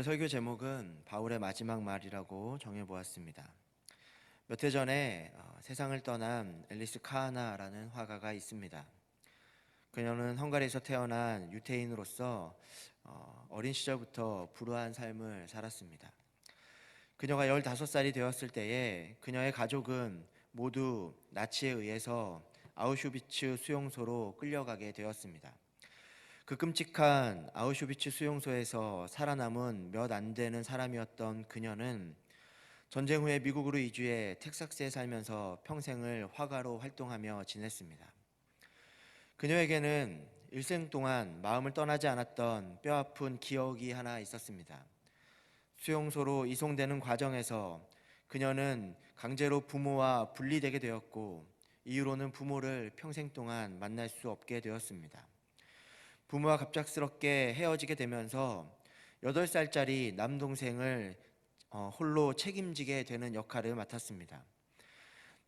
오늘 설교 제목은 바울의 마지막 말이라고 정해보았습니다. 몇 해 전에 세상을 떠난 앨리스 카하나라는 화가가 있습니다. 그녀는 헝가리에서 태어난 유태인으로서 어린 시절부터 불우한 삶을 살았습니다. 그녀가 15살이 되었을 때에 그녀의 가족은 모두 나치에 의해서 아우슈비츠 수용소로 끌려가게 되었습니다. 그 끔찍한 아우슈비츠 수용소에서 살아남은 몇 안 되는 사람이었던 그녀는 전쟁 후에 미국으로 이주해 텍사스에 살면서 평생을 화가로 활동하며 지냈습니다. 그녀에게는 일생 동안 마음을 떠나지 않았던 뼈아픈 기억이 하나 있었습니다. 수용소로 이송되는 과정에서 그녀는 강제로 부모와 분리되게 되었고, 이후로는 부모를 평생 동안 만날 수 없게 되었습니다. 부모와 갑작스럽게 헤어지게 되면서 8살짜리 남동생을 홀로 책임지게 되는 역할을 맡았습니다.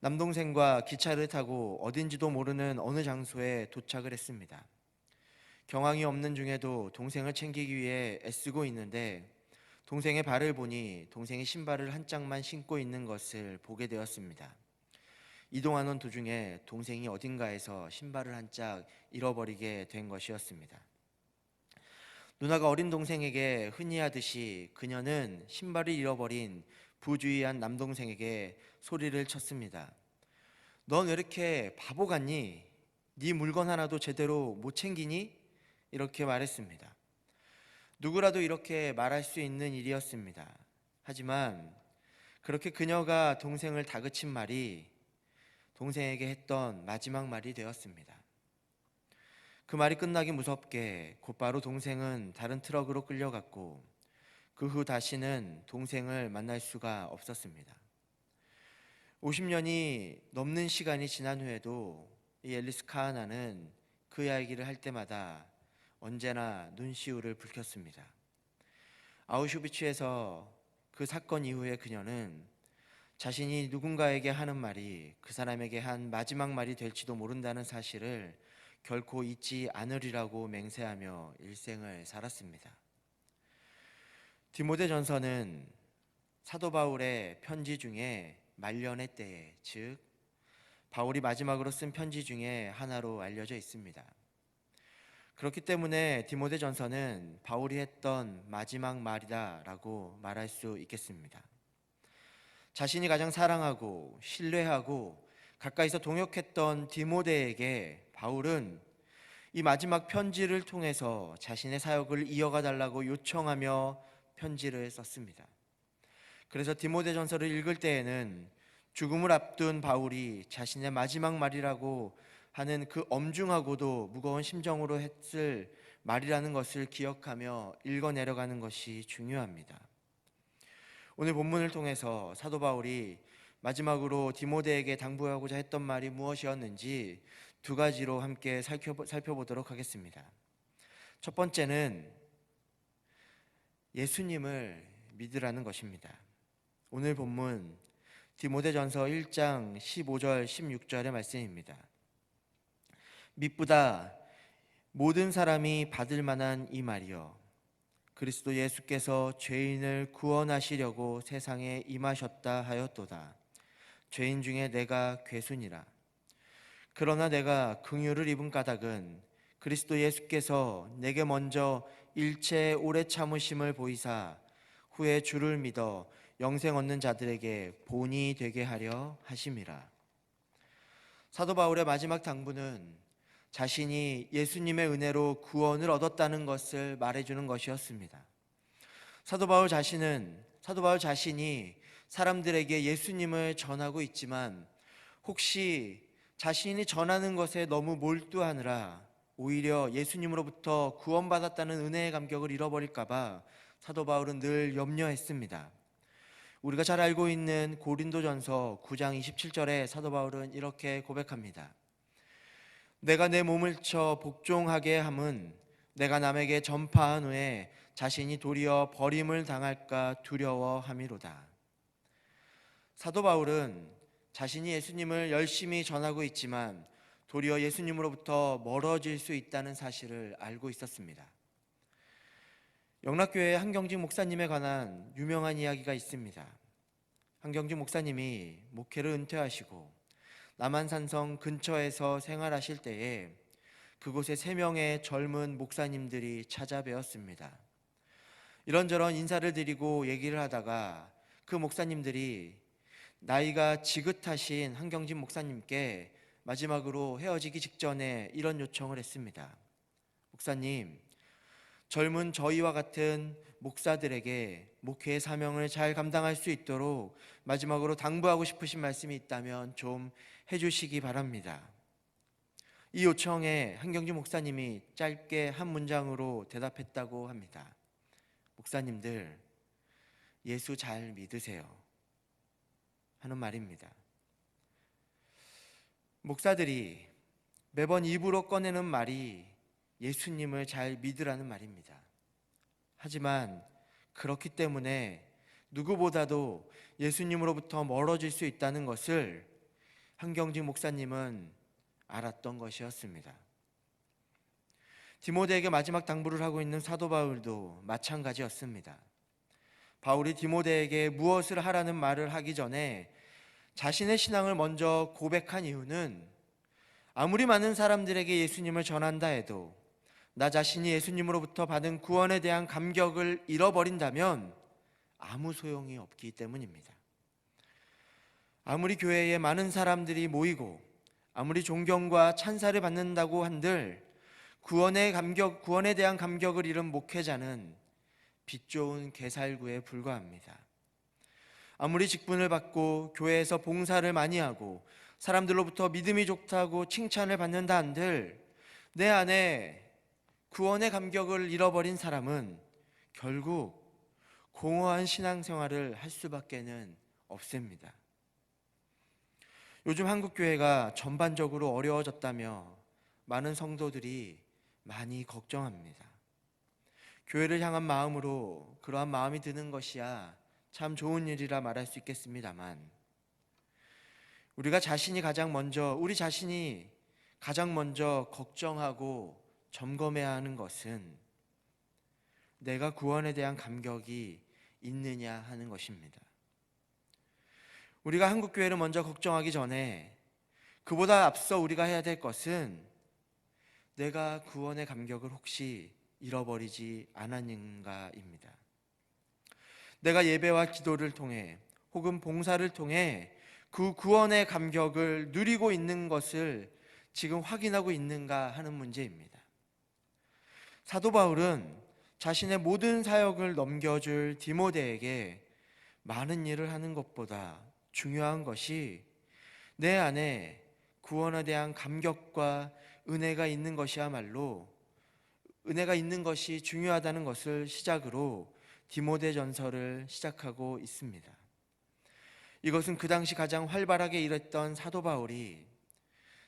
남동생과 기차를 타고 어딘지도 모르는 어느 장소에 도착을 했습니다. 경황이 없는 중에도 동생을 챙기기 위해 애쓰고 있는데, 동생의 발을 보니 동생이 신발을 한 짝만 신고 있는 것을 보게 되었습니다. 이동하는 도중에 동생이 어딘가에서 신발을 한 짝 잃어버리게 된 것이었습니다. 누나가 어린 동생에게 흔히 하듯이 그녀는 신발을 잃어버린 부주의한 남동생에게 소리를 쳤습니다. 넌 왜 이렇게 바보 같니? 네 물건 하나도 제대로 못 챙기니? 이렇게 말했습니다. 누구라도 이렇게 말할 수 있는 일이었습니다. 하지만 그렇게 그녀가 동생을 다그친 말이 동생에게 했던 마지막 말이 되었습니다. 그 말이 끝나기 무섭게 곧바로 동생은 다른 트럭으로 끌려갔고, 그 후 다시는 동생을 만날 수가 없었습니다. 50년이 넘는 시간이 지난 후에도 이 앨리스 카하나는 그 이야기를 할 때마다 언제나 눈시울을 붉혔습니다. 아우슈비츠에서 그 사건 이후에 그녀는 자신이 누군가에게 하는 말이 그 사람에게 한 마지막 말이 될지도 모른다는 사실을 결코 잊지 않으리라고 맹세하며 일생을 살았습니다. 디모데전서는 사도 바울의 편지 중에 말년의 때에, 즉 바울이 마지막으로 쓴 편지 중에 하나로 알려져 있습니다. 그렇기 때문에 디모데전서는 바울이 했던 마지막 말이다라고 말할 수 있겠습니다. 자신이 가장 사랑하고 신뢰하고 가까이서 동역했던 디모데에게 바울은 이 마지막 편지를 통해서 자신의 사역을 이어가 달라고 요청하며 편지를 썼습니다. 그래서 디모데전서를 읽을 때에는 죽음을 앞둔 바울이 자신의 마지막 말이라고 하는 그 엄중하고도 무거운 심정으로 했을 말이라는 것을 기억하며 읽어내려가는 것이 중요합니다. 오늘 본문을 통해서 사도 바울이 마지막으로 디모데에게 당부하고자 했던 말이 무엇이었는지 두 가지로 함께 살펴보도록 하겠습니다. 첫 번째는 예수님을 믿으라는 것입니다. 오늘 본문 디모데전서 1장 15절 16절의 말씀입니다. 믿보다 모든 사람이 받을 만한 이 말이여, 그리스도 예수께서 죄인을 구원하시려고 세상에 임하셨다 하였도다. 죄인 중에 내가 괴순이라. 그러나 내가 긍휼을 입은 까닭은 그리스도 예수께서 내게 먼저 일체의 오래 참으심을 보이사 후에 주를 믿어 영생 얻는 자들에게 본이 되게 하려 하심이라. 사도 바울의 마지막 당부는 자신이 예수님의 은혜로 구원을 얻었다는 것을 말해주는 것이었습니다. 사도 바울 자신이 사람들에게 예수님을 전하고 있지만, 혹시 자신이 전하는 것에 너무 몰두하느라 오히려 예수님으로부터 구원받았다는 은혜의 감격을 잃어버릴까봐 사도 바울은 늘 염려했습니다. 우리가 잘 알고 있는 고린도전서 9장 27절에 사도 바울은 이렇게 고백합니다. 내가 내 몸을 쳐 복종하게 함은 내가 남에게 전파한 후에 자신이 도리어 버림을 당할까 두려워함이로다. 사도 바울은 자신이 예수님을 열심히 전하고 있지만 도리어 예수님으로부터 멀어질 수 있다는 사실을 알고 있었습니다. 영락교회 한경직 목사님에 관한 유명한 이야기가 있습니다. 한경직 목사님이 목회를 은퇴하시고 남한산성 근처에서 생활하실 때에 그곳에 3명의 젊은 목사님들이 찾아뵈었습니다. 이런저런 인사를 드리고 얘기를 하다가 그 목사님들이 나이가 지긋하신 한경직 목사님께 마지막으로 헤어지기 직전에 이런 요청을 했습니다. 목사님, 젊은 저희와 같은 목사들에게 목회의 사명을 잘 감당할 수 있도록 마지막으로 당부하고 싶으신 말씀이 있다면 좀 해주시기 바랍니다. 이 요청에 한경직 목사님이 짧게 한 문장으로 대답했다고 합니다. 목사님들, 예수 잘 믿으세요 하는 말입니다. 목사들이 매번 입으로 꺼내는 말이 예수님을 잘 믿으라는 말입니다. 하지만 그렇기 때문에 누구보다도 예수님으로부터 멀어질 수 있다는 것을 한경직 목사님은 알았던 것이었습니다. 디모데에게 마지막 당부를 하고 있는 사도 바울도 마찬가지였습니다. 바울이 디모데에게 무엇을 하라는 말을 하기 전에 자신의 신앙을 먼저 고백한 이유는 아무리 많은 사람들에게 예수님을 전한다 해도 나 자신이 예수님으로부터 받은 구원에 대한 감격을 잃어버린다면 아무 소용이 없기 때문입니다. 아무리 교회에 많은 사람들이 모이고 아무리 존경과 찬사를 받는다고 한들 구원에 대한 감격을 잃은 목회자는 빛 좋은 개살구에 불과합니다. 아무리 직분을 받고 교회에서 봉사를 많이 하고 사람들로부터 믿음이 좋다고 칭찬을 받는다 한들 내 안에 구원의 감격을 잃어버린 사람은 결국 공허한 신앙생활을 할 수밖에는 없습니다. 요즘 한국교회가 전반적으로 어려워졌다며 많은 성도들이 많이 걱정합니다. 교회를 향한 마음으로 그러한 마음이 드는 것이야 참 좋은 일이라 말할 수 있겠습니다만 우리 자신이 가장 먼저 걱정하고 점검해야 하는 것은 내가 구원에 대한 감격이 있느냐 하는 것입니다. 우리가 한국교회를 먼저 걱정하기 전에 그보다 앞서 우리가 해야 될 것은 내가 구원의 감격을 혹시 잃어버리지 않았는가입니다. 내가 예배와 기도를 통해 혹은 봉사를 통해 그 구원의 감격을 누리고 있는 것을 지금 확인하고 있는가 하는 문제입니다. 사도 바울은 자신의 모든 사역을 넘겨줄 디모데에게 많은 일을 하는 것보다 중요한 것이 내 안에 구원에 대한 감격과 은혜가 있는 것이 중요하다는 것을 시작으로 디모데전서를 시작하고 있습니다. 이것은 그 당시 가장 활발하게 일했던 사도 바울이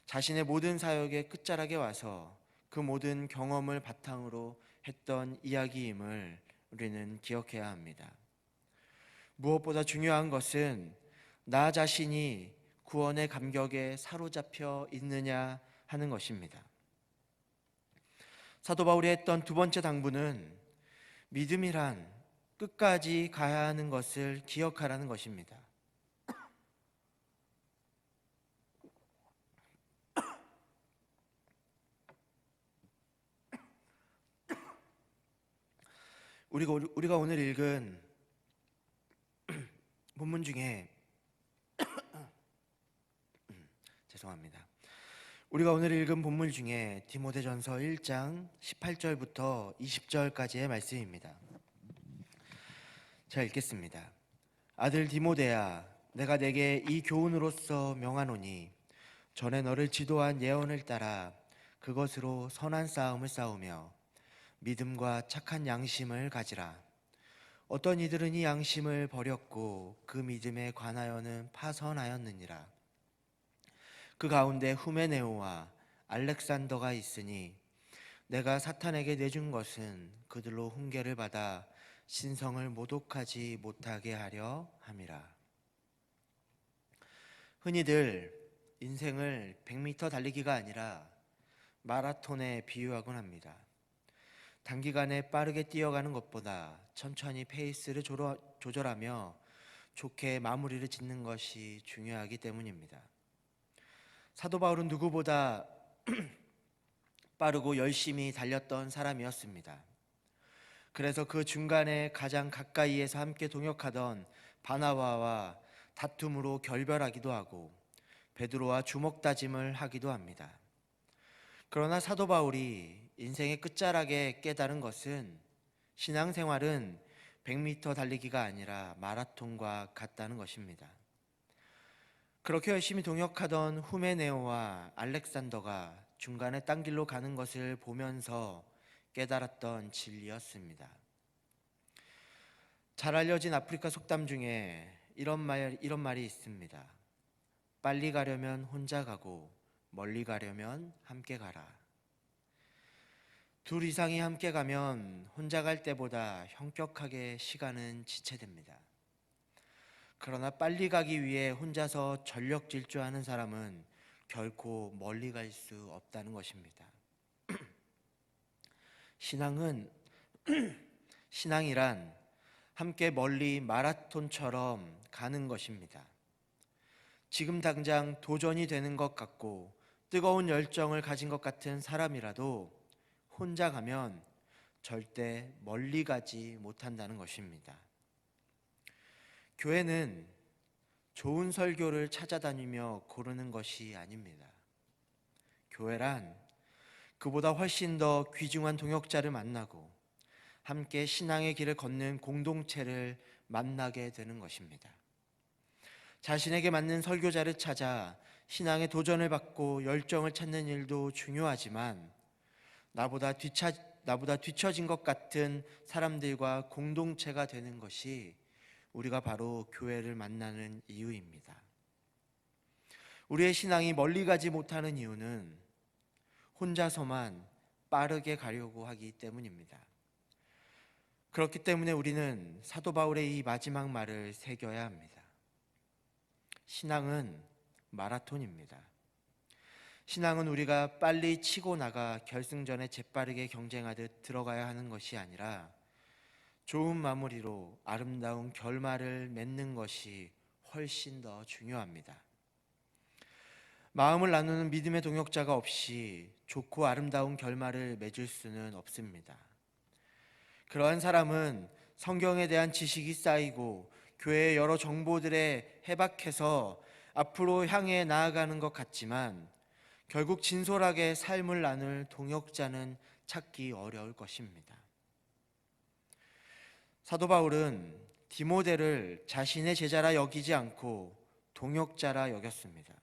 자신의 모든 사역의 끝자락에 와서 그 모든 경험을 바탕으로 했던 이야기임을 우리는 기억해야 합니다. 무엇보다 중요한 것은 나 자신이 구원의 감격에 사로잡혀 있느냐 하는 것입니다. 사도 바울이 했던 두 번째 당부는 믿음이란 끝까지 가야 하는 것을 기억하라는 것입니다. 우리가 오늘 읽은 본문 중에 죄송합니다. 우리가 오늘 읽은 본문 중에 디모데전서 1장 18절부터 20절까지의 말씀입니다. 자, 읽겠습니다. 아들 디모데야, 내가 내게 이 교훈으로서 명하노니 전에 너를 지도한 예언을 따라 그것으로 선한 싸움을 싸우며 믿음과 착한 양심을 가지라. 어떤 이들은 이 양심을 버렸고 그 믿음에 관하여는 파선하였느니라. 그 가운데 후메네오와 알렉산더가 있으니 내가 사탄에게 내준 것은 그들로 훈계를 받아 신성을 모독하지 못하게 하려 함이라. 흔히들 인생을 100m 달리기가 아니라 마라톤에 비유하곤 합니다. 단기간에 빠르게 뛰어가는 것보다 천천히 페이스를 조절하며 좋게 마무리를 짓는 것이 중요하기 때문입니다. 사도 바울은 누구보다 빠르고 열심히 달렸던 사람이었습니다. 그래서 그 중간에 가장 가까이에서 함께 동역하던 바나바와 다툼으로 결별하기도 하고 베드로와 주먹 다짐을 하기도 합니다. 그러나 사도 바울이 인생의 끝자락에 깨달은 것은 신앙생활은 100m 달리기가 아니라 마라톤과 같다는 것입니다. 그렇게 열심히 동역하던 후메네오와 알렉산더가 중간에 딴 길로 가는 것을 보면서 깨달았던 진리였습니다. 잘 알려진 아프리카 속담 중에 이런 말이 있습니다. 빨리 가려면 혼자 가고 멀리 가려면 함께 가라. 둘 이상이 함께 가면 혼자 갈 때보다 현격하게 시간은 지체됩니다. 그러나 빨리 가기 위해 혼자서 전력 질주하는 사람은 결코 멀리 갈 수 없다는 것입니다. 신앙이란 함께 멀리 마라톤처럼 가는 것입니다. 지금 당장 도전이 되는 것 같고 뜨거운 열정을 가진 것 같은 사람이라도 혼자 가면 절대 멀리 가지 못한다는 것입니다. 교회는 좋은 설교를 찾아다니며 고르는 것이 아닙니다. 교회란 그보다 훨씬 더 귀중한 동역자를 만나고 함께 신앙의 길을 걷는 공동체를 만나게 되는 것입니다. 자신에게 맞는 설교자를 찾아 신앙의 도전을 받고 열정을 찾는 일도 중요하지만 나보다 뒤처진 것 같은 사람들과 공동체가 되는 것이 우리가 바로 교회를 만나는 이유입니다. 우리의 신앙이 멀리 가지 못하는 이유는 혼자서만 빠르게 가려고 하기 때문입니다. 그렇기 때문에 우리는 사도 바울의 이 마지막 말을 새겨야 합니다. 신앙은 마라톤입니다. 신앙은 우리가 빨리 치고 나가 결승전에 재빠르게 경쟁하듯 들어가야 하는 것이 아니라 좋은 마무리로 아름다운 결말을 맺는 것이 훨씬 더 중요합니다. 마음을 나누는 믿음의 동역자가 없이 좋고 아름다운 결말을 맺을 수는 없습니다. 그러한 사람은 성경에 대한 지식이 쌓이고 교회의 여러 정보들에 해박해서 앞으로 향해 나아가는 것 같지만 결국 진솔하게 삶을 나눌 동역자는 찾기 어려울 것입니다. 사도 바울은 디모데를 자신의 제자라 여기지 않고 동역자라 여겼습니다.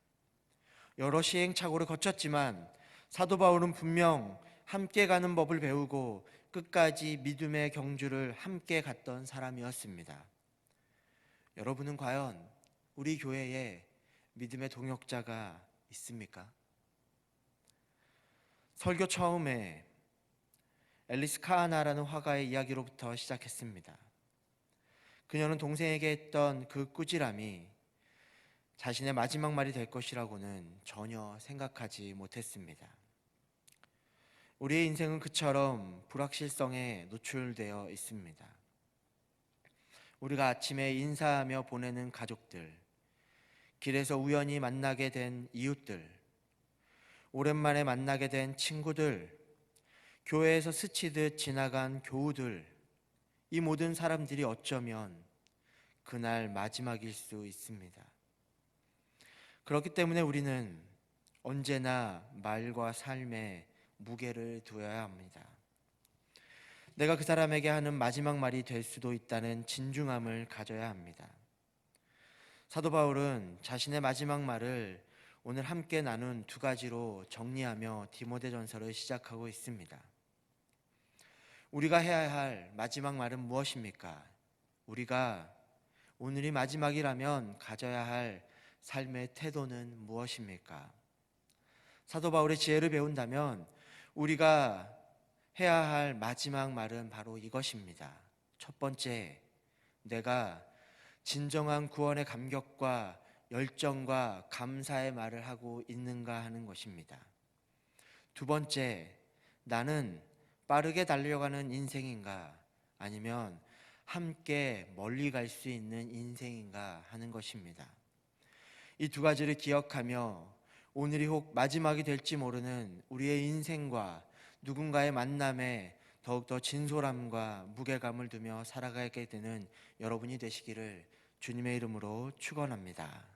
여러 시행착오를 거쳤지만 사도 바울은 분명 함께 가는 법을 배우고 끝까지 믿음의 경주를 함께 갔던 사람이었습니다. 여러분은 과연 우리 교회에 믿음의 동역자가 있습니까? 설교 처음에 앨리스 카하나라는 화가의 이야기로부터 시작했습니다. 그녀는 동생에게 했던 그 꾸지람이 자신의 마지막 말이 될 것이라고는 전혀 생각하지 못했습니다. 우리의 인생은 그처럼 불확실성에 노출되어 있습니다. 우리가 아침에 인사하며 보내는 가족들, 길에서 우연히 만나게 된 이웃들, 오랜만에 만나게 된 친구들, 교회에서 스치듯 지나간 교우들, 이 모든 사람들이 어쩌면 그날 마지막일 수 있습니다. 그렇기 때문에 우리는 언제나 말과 삶에 무게를 두어야 합니다. 내가 그 사람에게 하는 마지막 말이 될 수도 있다는 진중함을 가져야 합니다. 사도 바울은 자신의 마지막 말을 오늘 함께 나눈 두 가지로 정리하며 디모데전서를 시작하고 있습니다. 우리가 해야 할 마지막 말은 무엇입니까? 우리가 오늘이 마지막이라면 가져야 할 삶의 태도는 무엇입니까? 사도 바울의 지혜를 배운다면 우리가 해야 할 마지막 말은 바로 이것입니다. 첫 번째, 내가 진정한 구원의 감격과 열정과 감사의 말을 하고 있는가 하는 것입니다. 두 번째, 나는 빠르게 달려가는 인생인가, 아니면 함께 멀리 갈 수 있는 인생인가 하는 것입니다. 이 두 가지를 기억하며 오늘이 혹 마지막이 될지 모르는 우리의 인생과 누군가의 만남에 더욱더 진솔함과 무게감을 두며 살아가게 되는 여러분이 되시기를 주님의 이름으로 축원합니다.